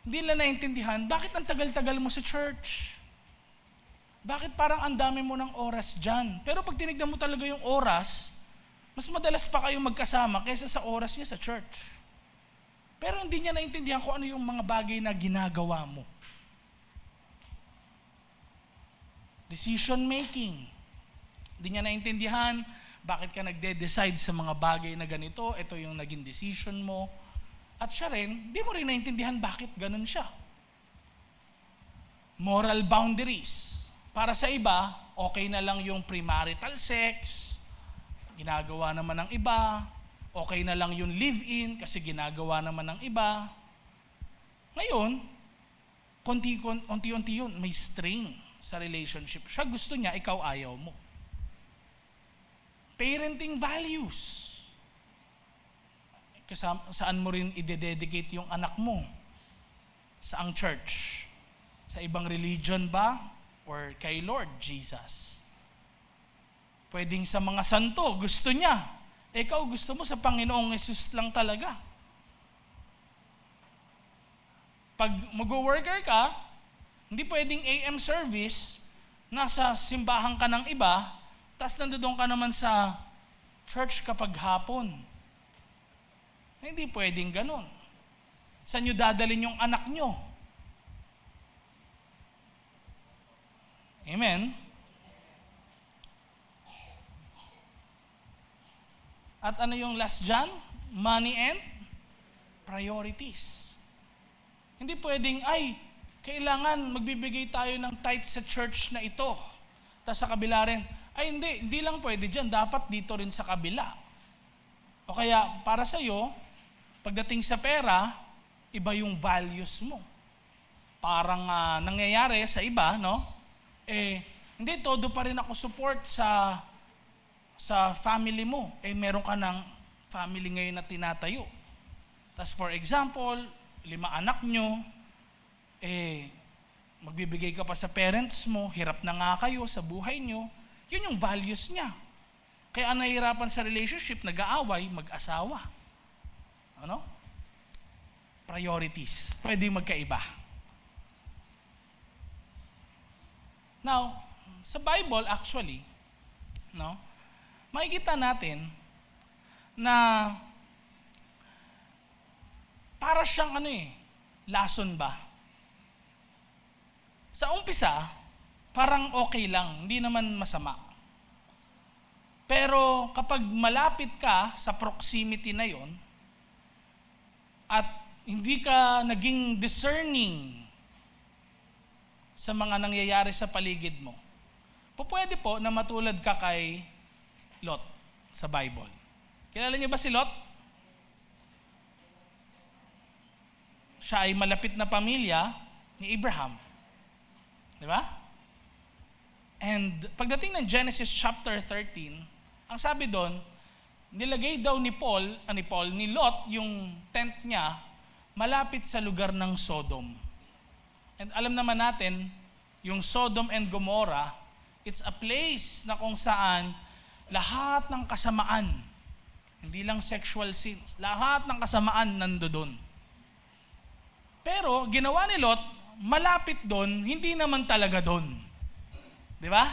A: hindi nila naintindihan, bakit ang tagal-tagal mo sa church? Bakit parang ang dami mo ng oras dyan? Pero pag tinignan mo talaga yung oras, mas madalas pa kayong magkasama kaysa sa oras niya sa church. Pero hindi niya naintindihan kung ano yung mga bagay na ginagawa mo. Decision making. Hindi niya naintindihan bakit ka nagde-decide sa mga bagay na ganito, ito yung naging decision mo. At siya rin, di mo rin naintindihan bakit ganun siya. Moral boundaries. Para sa iba, okay na lang yung premarital sex, ginagawa naman ng iba. Okay na lang yung live-in kasi ginagawa naman ng iba. Ngayon, unti-unti yun, may strain sa relationship. Siya gusto niya, ikaw ayaw mo. Parenting values. Saan mo rin i-dedicate yung anak mo? Saang church? Sa ibang religion ba? Or kay Lord Jesus? Pwedeng sa mga santo, gusto niya. Ikaw gusto mo sa Panginoong Hesus lang talaga. Pag mag-worker ka, hindi pwedeng AM service, nasa simbahan ka ng iba, tapos nandoon ka naman sa church kapag hapon. Hindi pwedeng ganun. Saan nyo dadalhin yung anak nyo? Amen? At ano yung last dyan? Money and priorities. Hindi pwedeng, kailangan magbibigay tayo ng tithe sa church na ito. Tapos sa kabila rin, hindi lang pwede dyan, dapat dito rin sa kabila. O kaya, para sa'yo, pagdating sa pera, iba yung values mo. Parang nangyayari sa iba, no? Hindi, todo pa rin ako support sa family mo. Meron ka ng family ngayon na tinatayo. Tapos for example, 5 anak nyo, magbibigay ka pa sa parents mo, hirap na nga kayo sa buhay nyo, yun yung values niya. Kaya nahihirapan sa relationship, nag-aaway, mag-asawa. Ano? Priorities. Pwede magkaiba. Now, sa Bible actually, no, makikita natin na para siyang lason ba? Sa umpisa, parang okay lang, hindi naman masama. Pero kapag malapit ka sa proximity na yon at hindi ka naging discerning sa mga nangyayari sa paligid mo, pwede po na matulad ka kay Lot sa Bible. Kilala niyo ba si Lot? Siya ay malapit na pamilya ni Abraham. Di ba? And pagdating ng Genesis chapter 13, ang sabi doon, nilagay daw ni Lot yung tent niya malapit sa lugar ng Sodom. And alam naman natin, yung Sodom and Gomorrah, it's a place na kung saan lahat ng kasamaan, hindi lang sexual sins, lahat ng kasamaan nandoon. Pero ginawa ni Lot, malapit doon, hindi naman talaga doon. Di ba?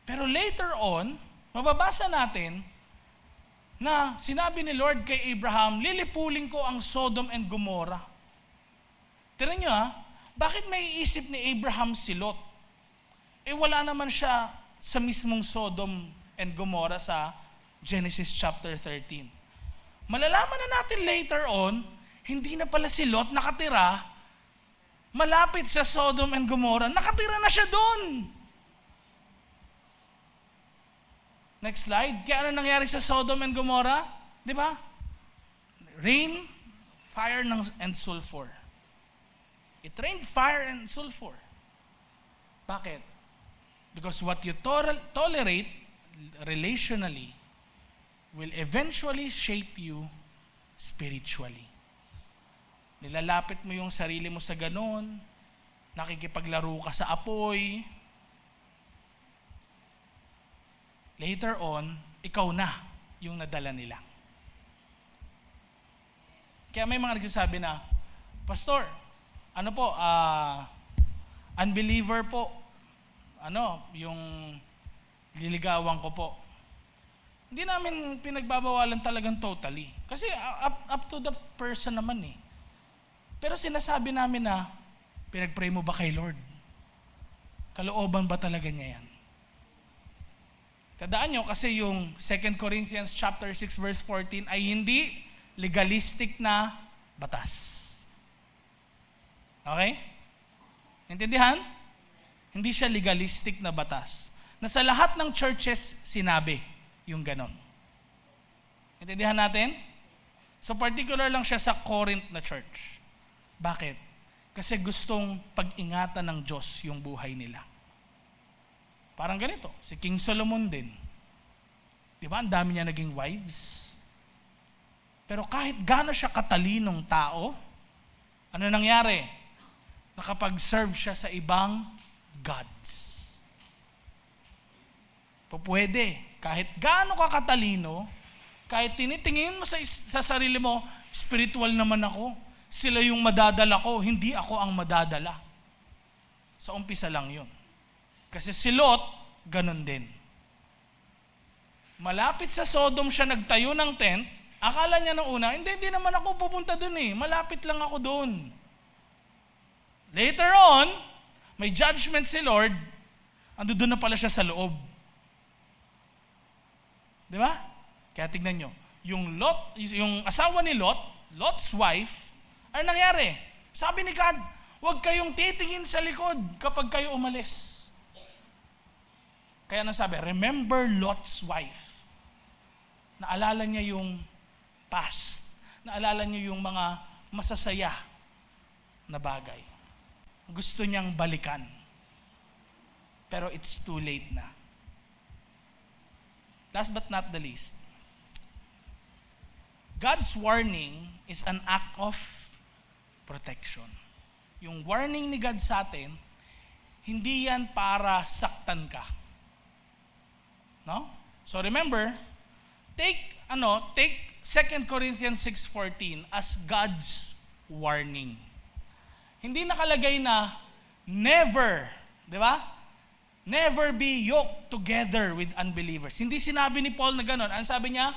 A: Pero later on, mababasa natin na sinabi ni Lord kay Abraham, lilipulin ko ang Sodom and Gomorrah. Tignan nyo bakit may isip ni Abraham si Lot? Wala naman siya sa mismong Sodom and Gomorrah sa Genesis chapter 13. Malalaman na natin later on, hindi na pala si Lot nakatira malapit sa Sodom and Gomorrah. Nakatira na siya doon. Next slide. Kaya ano nangyari sa Sodom and Gomorrah? Di ba? Rain, fire, and sulfur. It rained fire and sulfur. Bakit? Because what you tolerate relationally will eventually shape you spiritually. Nilalapit mo yung sarili mo sa ganun, nakikipaglaro ka sa apoy. Later on, ikaw na yung nadala nila. Kaya may mga nagsasabi na, Pastor, unbeliever po, yung liligawan ko po. Hindi namin pinagbabawalan talagang totally. Kasi up to the person naman eh. Pero sinasabi namin na, pinag-pray mo ba kay Lord? Kalooban ba talaga niya yan? Tandaan nyo kasi yung 2 Corinthians chapter 6 verse 14 ay hindi legalistic na batas. Okay? Intindihan? Hindi siya legalistic na batas. Na sa lahat ng churches, sinabi yung ganon. Intindihan natin? So particular lang siya sa Corinth na church. Bakit? Kasi gustong pag-ingatan ng Diyos yung buhay nila. Parang ganito, si King Solomon din. Di ba? Ang dami niya naging wives. Pero kahit gaano siya katalinong tao, ano nangyari? Nakapag-serve siya sa ibang gods. Pwede. Kahit gaano ka katalino, kahit tinitingin mo sa sarili mo, spiritual naman ako. Sila yung madadala ko, hindi ako ang madadala. Sa umpisa lang yun. Kasi si Lot, ganun din. Malapit sa Sodom siya nagtayo ng tent, akala niya nung una, hindi naman ako pupunta dun eh. Malapit lang ako dun. Later on, may judgment si Lord, ando doon na pala siya sa loob. Di ba? Kaya tignan nyo, yung asawa ni Lot, Lot's wife, ano nangyari? Sabi ni God, huwag kayong titingin sa likod kapag kayo umalis. Kaya sabi, remember Lot's wife. Naalala niya yung past. Naalala niya yung mga masasaya na bagay. Gusto niyang balikan. Pero it's too late na. Last but not the least, God's warning is an act of protection. Yung warning ni God sa atin, hindi yan para saktan ka. No? So remember, take 2 Corinthians 6:14 as God's warning. Hindi nakalagay na never, di ba? Never be yoked together with unbelievers. Hindi sinabi ni Paul na gano'n. Ang sabi niya,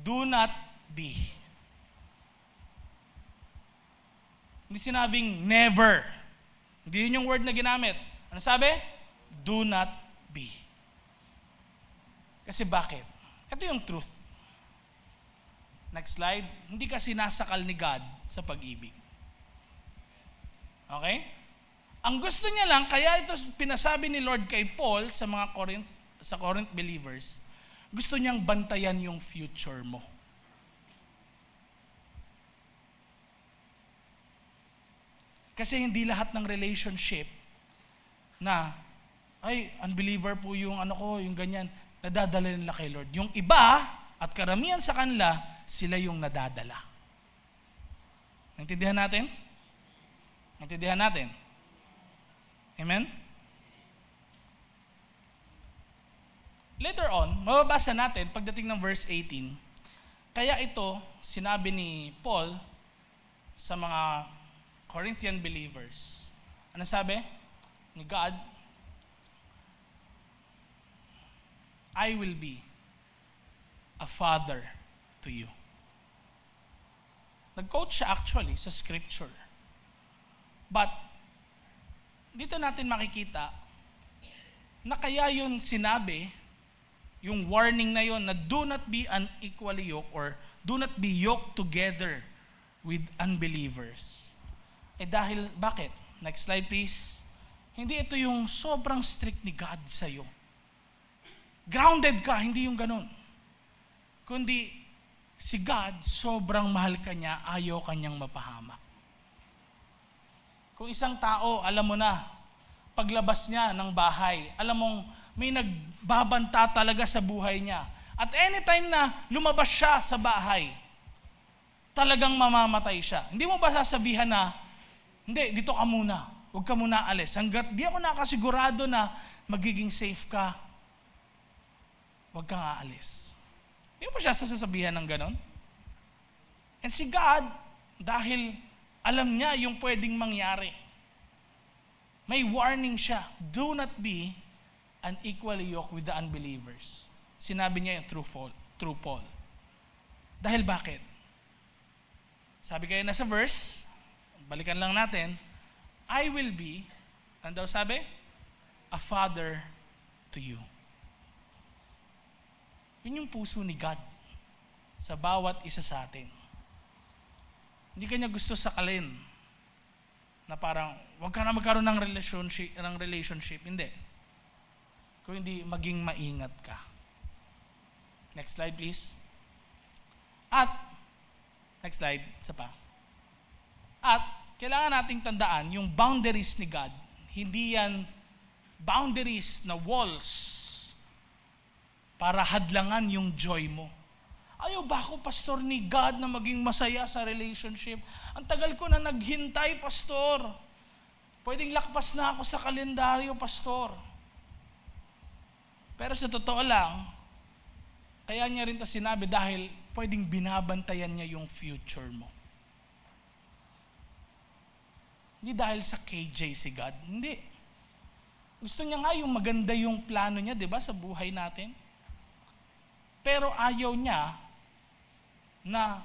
A: do not be. Hindi sinabing never. Hindi yun yung word na ginamit. Ano sabi? Do not be. Kasi bakit? Ito yung truth. Next slide. Hindi ka sinasakal ni God sa pag-ibig. Okay? Ang gusto niya lang, kaya ito pinasabi ni Lord kay Paul sa mga Corinth believers, gusto niyang bantayan yung future mo. Kasi hindi lahat ng relationship na, ay, unbeliever po yung yung ganyan, nadadala nila kay Lord. Yung iba, at karamihan sa kanila, sila yung nadadala. Naintindihan natin? Naintindihan natin? Amen? Later on, mababasa natin pagdating ng verse 18, kaya ito sinabi ni Paul sa mga Corinthian believers. Ano sabi? Ni God, I will be a father to you. Nag-quote siya actually sa scripture. But dito natin makikita na kaya yun sinabi, yung warning na yun na do not be unequally yoked or do not be yoked together with unbelievers. Dahil, bakit? Next slide please. Hindi ito yung sobrang strict ni God sa'yo. Grounded ka, hindi yung ganun. Kundi, si God, sobrang mahal ka niya, ayaw kanyang mapahamak. Kung isang tao, alam mo na, paglabas niya ng bahay, alam mong may nagbabanta talaga sa buhay niya. At anytime na lumabas siya sa bahay, talagang mamamatay siya. Hindi mo ba sasabihan na, hindi, dito ka muna, huwag ka muna alis. Hanggat di ako nakasigurado na magiging safe ka, huwag kang aalis. Hindi mo siya sasabihan ng ganon? And si God, dahil alam niya yung pwedeng mangyari, may warning siya, do not be unequally yoked with the unbelievers. Sinabi niya yung through Paul. Dahil bakit? Sabi kayo na sa verse, balikan lang natin, I will be, ano daw sabi? A father to you. Yun yung puso ni God sa bawat isa sa atin. Hindi kanya gusto sakalin. na parang, wag ka na magkaroon ng relationship. Hindi. Kung hindi, maging maingat ka. Next slide, please. At, next slide, isa pa. At, kailangan nating tandaan, yung boundaries ni God, hindi yan boundaries na walls para hadlangan yung joy mo. Ayaw ba ako, pastor, ni God na maging masaya sa relationship? Ang tagal ko na naghintay, pastor. Pwedeng lakpas na ako sa kalendaryo, pastor. Pero sa totoo lang, kaya niya rin ito sinabi dahil pwedeng binabantayan niya yung future mo. Hindi dahil sa KJ si God. Hindi. Gusto niya nga yung maganda yung plano niya, di ba, sa buhay natin. Pero ayaw niya na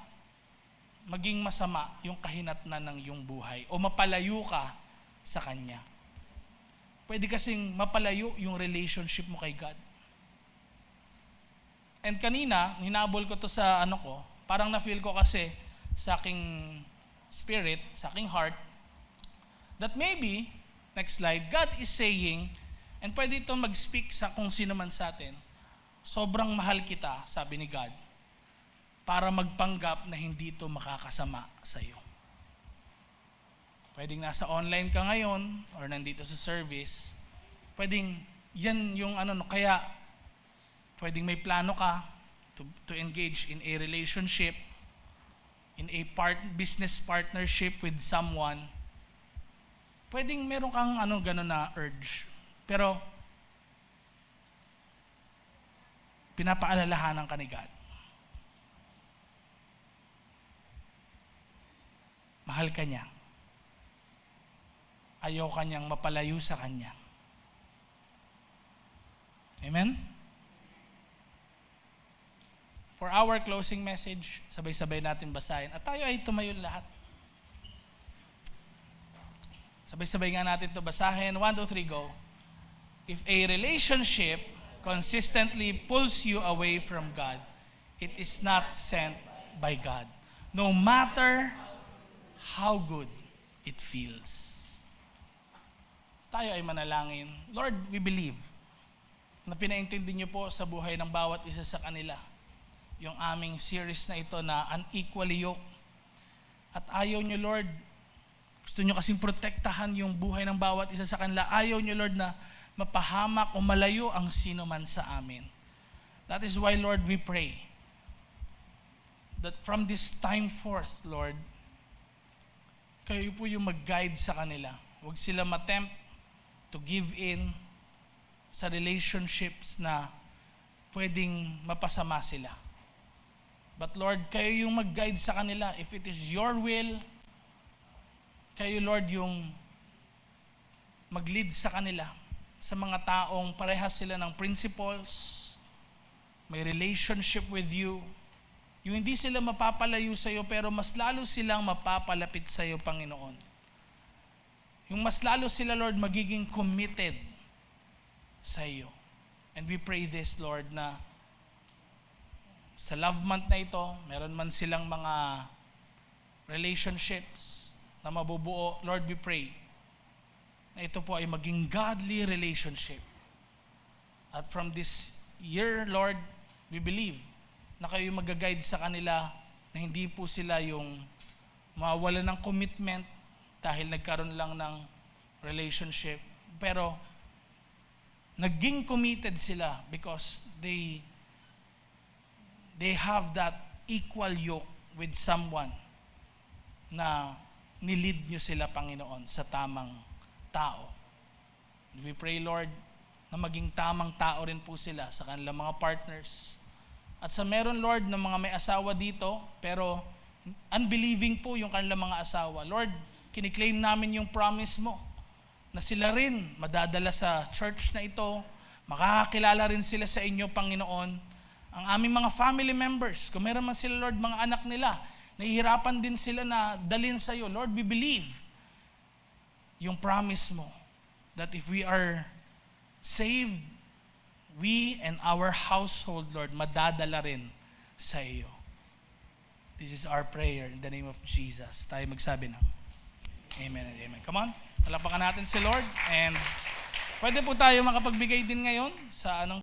A: maging masama yung kahinatnan ng iyong buhay o mapalayo ka sa Kanya. Pwede kasing mapalayo yung relationship mo kay God. And kanina, hinabol ko to sa parang na-feel ko kasi sa aking spirit, sa aking heart, that maybe, next slide, God is saying, and pwede ito mag-speak sa kung sino man sa atin, sobrang mahal kita, sabi ni God, para magpanggap na hindi ito makakasama sa iyo. Pwedeng nasa online ka ngayon or nandito sa service, pwedeng yan yung kaya pwedeng may plano ka to engage in a relationship, in a business partnership with someone. Pwedeng meron kang gano'n na urge. Pero pinapaalalahanan ka ni God. Mahal ka niya. Ayaw ka niyang mapalayo sa Kanya. Amen? For our closing message, sabay-sabay natin basahin. At tayo ay tumayo lahat. Sabay-sabay nga natin ito basahin. 1, 2, 3, go. If a relationship consistently pulls you away from God, it is not sent by God. No matter how good it feels. Tayo ay manalangin. Lord, we believe na pinaintindi niyo po sa buhay ng bawat isa sa kanila yung aming series na ito na unequally yoked. At ayaw niyo, Lord, gusto niyo kasing protektahan yung buhay ng bawat isa sa kanila. Ayaw niyo, Lord, na mapahamak o malayo ang sino man sa amin. That is why, Lord, we pray that from this time forth, Lord, kayo po yung mag-guide sa kanila. Huwag sila matempt to give in sa relationships na pwedeng mapasama sila. But Lord, kayo yung mag-guide sa kanila. If it is your will, kayo, Lord, yung mag-lead sa kanila. Sa mga taong parehas sila ng principles, may relationship with you, yung hindi sila mapapalayo sa iyo, pero mas lalo silang mapapalapit sa iyo, Panginoon. Yung mas lalo sila, Lord, magiging committed sa iyo. And we pray this, Lord, na sa love month na ito, meron man silang mga relationships na mabubuo. Lord, we pray na ito po ay maging godly relationship. At from this year, Lord, we believe na kayo mag-guide sa kanila na hindi po sila yung mawawala ng commitment dahil nagkaroon lang ng relationship. Pero naging committed sila because they have that equal yoke with someone na nilid nyo sila, Panginoon, sa tamang tao. And we pray, Lord, na maging tamang tao rin po sila sa kanilang mga partners. At sa meron, Lord, ng mga may asawa dito, pero unbelieving po yung kanilang mga asawa. Lord, kiniklaim namin yung promise mo na sila rin madadala sa church na ito, makakakilala rin sila sa inyo, Panginoon. Ang aming mga family members, kung meron man sila, Lord, mga anak nila, nahihirapan din sila na dalhin sa iyo. Lord, we believe yung promise mo that if we are saved, we and our household, Lord, madadala rin sa iyo. This is our prayer in the name of Jesus. Tayo magsabi ng Amen and amen. Come on, palapakan natin si Lord. And pwede po tayo makapagbigay din ngayon sa anong